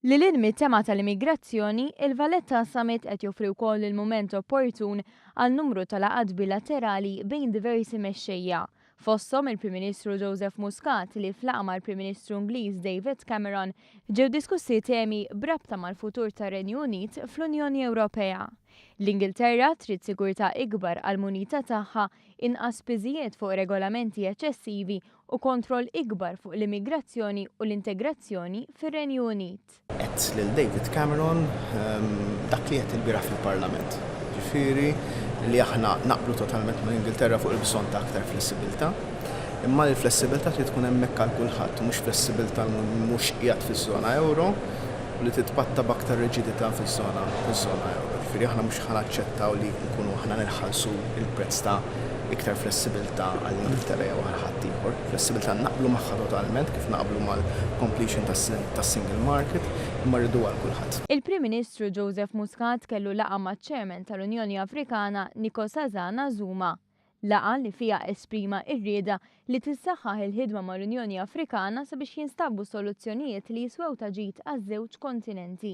Lil mit-tema tal-immigrazzjoni, il-Valletta Summit qed joffri wkoll il-mument opportun għal numru ta' laqgħat bilaterali bejn diversi mexxejja. Fosthom il-Prim Ministru Joseph Muscat li flaqa mal-Prim Ministru Ingliż David Cameron ġew diskussi temi brabta mal-futur tar-Renju Unit fl-Unjoni Ewropea. L-Ingilterra trid sigurtà ikbar għall-munita tagħha, inqas piżijiet fuq regolamenti eċċessivi u kontroll ikbar fuq l-immigrazzjoni u l-integrazzjoni fir-Renju Unit. Qed lil David Cameron dak li qed il-bieraħ fil-Parlament. Ġifieri li aħna naqblu totalment mal-Ingilterra fuq il-bżonn ta' aktar flessibilità, imma l-flessibilità trid tkun hemmhekk għal kulħadd u mhux flessibilità mhux qiegħed fiż-żona euro li titpatta b'aktar riġidità fiż-żona euro. Ġifieri aħna mhux ħanaċċettaw li nkunu aħna nilħallsu il-prezz ta' iktar flessibilità għall-Ingilterra jew għal ħadd ieħor. Flessibilità naqblu magħha totalment kif naqblu mal-completion tas-single market imma rridu għal kulħadd. Il-Prim Ministru Joseph Muscat kellu laqa maċ-Chairman tal-Unjoni Afrikana Nkosazana Zuma. Laqa li fija esprima r-rieda li tissaħħaħ il-ħidma mal-Unjoni Afrikana sabiex jinstabbu soluzzjonijiet li jiswew ta' ġid għaż-żewġ kontinenti.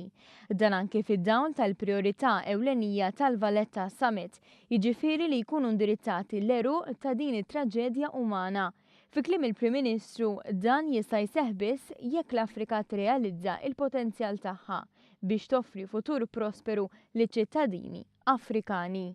Dan anke fid-dawn tal-priorità ewlenija tal-Valletta Summit, jiġifieri li jkunu indirizzati l-eruq ta' din it-traġedja umana. Fi kliem il-Prim Ministru, dan jista' jseħħ biss jekk l-Afrika tirrealizza il-potenzjal tagħha biex toffri futur prosperu liċ-ċittadini Afrikani.